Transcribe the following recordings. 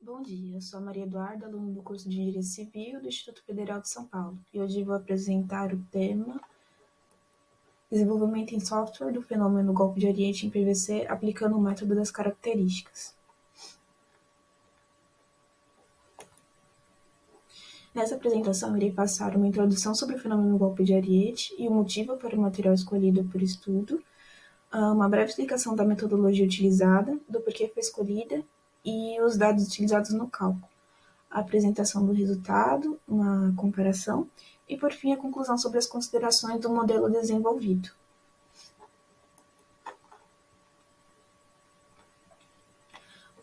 Bom dia, eu sou a Maria Eduarda, aluna do curso de Engenharia Civil do Instituto Federal de São Paulo, e hoje vou apresentar o tema Desenvolvimento em software do fenômeno golpe de Oriente em PVC aplicando o método das características. Nessa apresentação, irei passar uma introdução sobre o fenômeno golpe de Ariete e o motivo para o material escolhido por estudo, uma breve explicação da metodologia utilizada, do porquê foi escolhida e os dados utilizados no cálculo, a apresentação do resultado, uma comparação e, por fim, a conclusão sobre as considerações do modelo desenvolvido.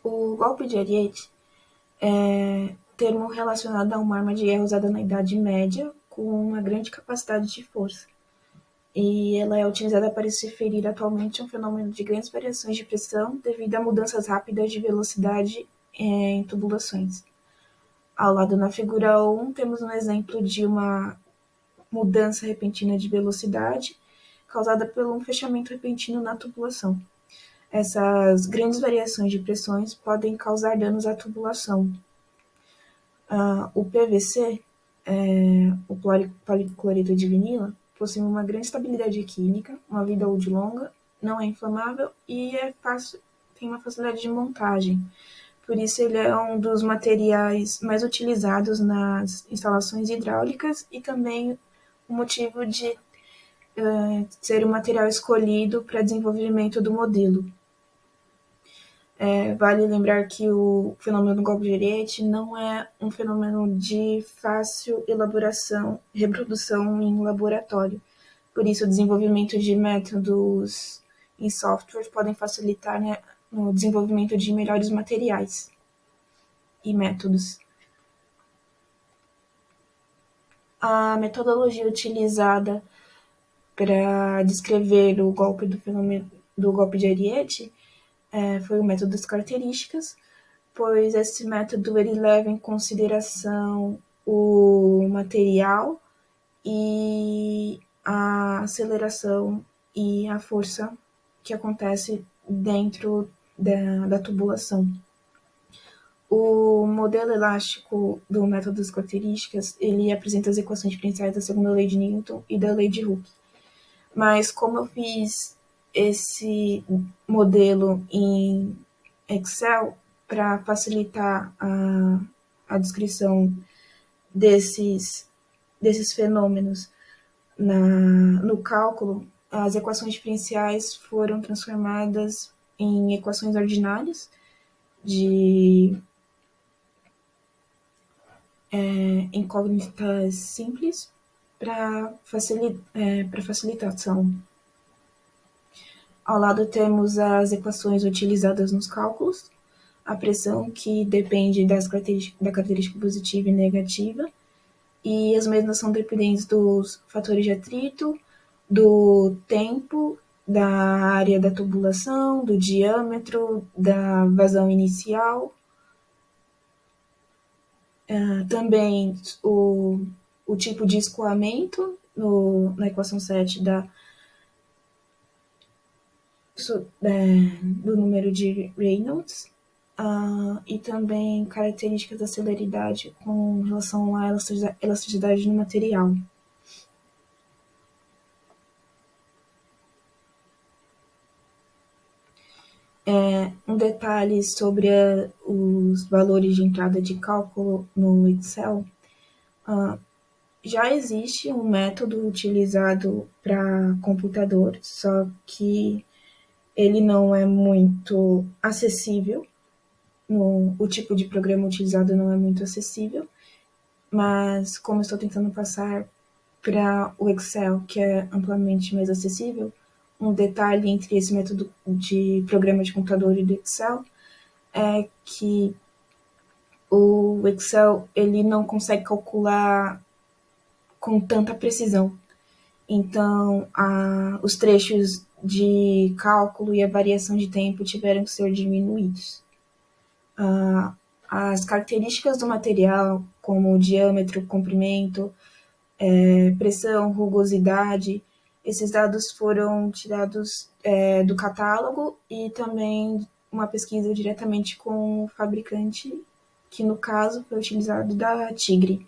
O golpe de Ariete é termo relacionado a uma arma de guerra usada na Idade Média com uma grande capacidade de força. E ela é utilizada para se referir atualmente a um fenômeno de grandes variações de pressão devido a mudanças rápidas de velocidade em tubulações. Ao lado na figura 1, temos um exemplo de uma mudança repentina de velocidade causada por um fechamento repentino na tubulação. Essas grandes variações de pressões podem causar danos à tubulação. O PVC, o policlorito de vinila, possui uma grande estabilidade química, uma vida útil longa, não é inflamável e tem uma facilidade de montagem. Por isso, ele é um dos materiais mais utilizados nas instalações hidráulicas e também o motivo de ser o material escolhido para desenvolvimento do modelo. Vale lembrar que o fenômeno do golpe de Ariete não é um fenômeno de fácil elaboração, reprodução em laboratório. Por isso, o desenvolvimento de métodos em software podem facilitar, no desenvolvimento de melhores materiais e métodos. A metodologia utilizada para descrever o golpe do fenômeno do golpe de Ariete foi o método das características, pois esse método ele leva em consideração o material e a aceleração e a força que acontece dentro da tubulação. O modelo elástico do método das características, ele apresenta as equações diferenciais da segunda lei de Newton e da lei de Hooke. Mas como eu fiz esse modelo em Excel para facilitar a descrição desses fenômenos no cálculo, as equações diferenciais foram transformadas em equações ordinárias de incógnitas simples para facilitação. Ao lado temos as equações utilizadas nos cálculos, a pressão, que depende da característica positiva e negativa, e as mesmas são dependentes dos fatores de atrito, do tempo, da área da tubulação, do diâmetro, da vazão inicial. Também o tipo de escoamento, na equação 7 do número de Reynolds, e também características da celeridade com relação à elasticidade no material. Um detalhe sobre os valores de entrada de cálculo no Excel. Já existe um método utilizado para computador, só que ele não é muito acessível. O tipo de programa utilizado não é muito acessível, mas como estou tentando passar para o Excel, que é amplamente mais acessível, um detalhe entre esse método de programa de computador e do Excel é que o Excel ele não consegue calcular com tanta precisão. Então, os trechos de cálculo e a variação de tempo tiveram que ser diminuídos. As características do material, como o diâmetro, comprimento, pressão, rugosidade, esses dados foram tirados do catálogo e também uma pesquisa diretamente com o fabricante que no caso foi utilizado da Tigre.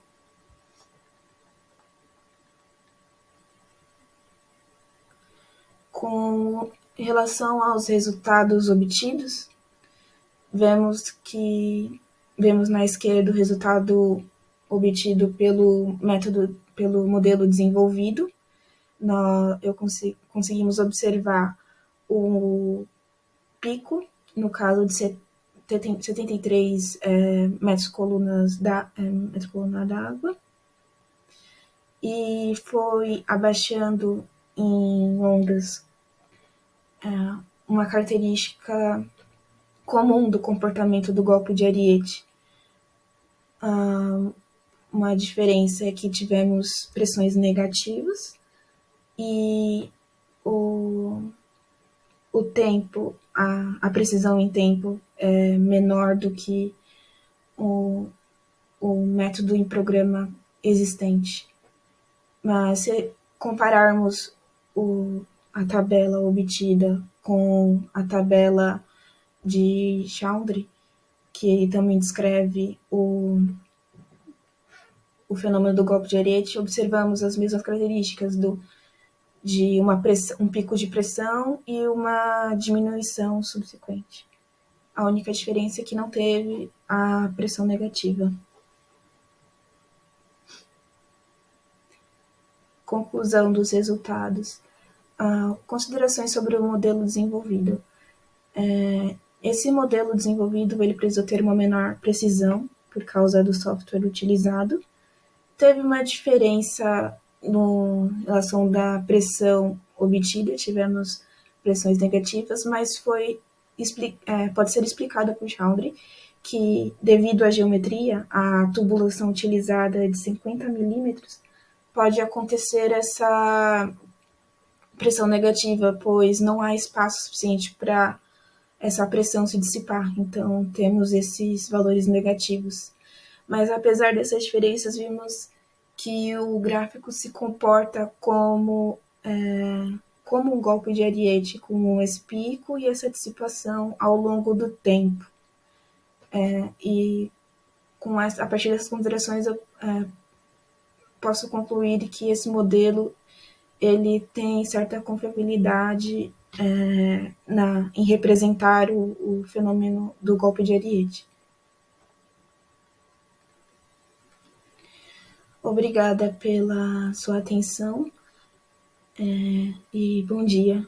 Com relação aos resultados obtidos, vemos na esquerda o resultado obtido pelo modelo desenvolvido. Conseguimos observar o pico, no caso de 73 metros colunas d'água, e foi abaixando em ondas uma característica comum do comportamento do golpe de Ariete. Uma diferença é que tivemos pressões negativas e o tempo, a precisão em tempo é menor do que o método em programa existente. Mas se compararmos a tabela obtida com a tabela de Chandra, que também descreve o fenômeno do golpe de Ariete, observamos as mesmas características de um pico de pressão e uma diminuição subsequente. A única diferença é que não teve a pressão negativa. Conclusão dos resultados. Considerações sobre o modelo desenvolvido. Esse modelo desenvolvido ele precisou ter uma menor precisão por causa do software utilizado. Teve uma diferença em relação da pressão obtida, tivemos pressões negativas, mas pode ser explicada por Chandra que, devido à geometria, a tubulação utilizada é de 50 milímetros, pode acontecer essa pressão negativa, pois não há espaço suficiente para essa pressão se dissipar, então temos esses valores negativos. Mas apesar dessas diferenças, vimos que o gráfico se comporta como um golpe de Ariete, com esse pico e essa dissipação ao longo do tempo. E a partir dessas considerações, eu posso concluir que esse modelo ele tem certa confiabilidade em representar o fenômeno do golpe de Ariete. Obrigada pela sua atenção e bom dia.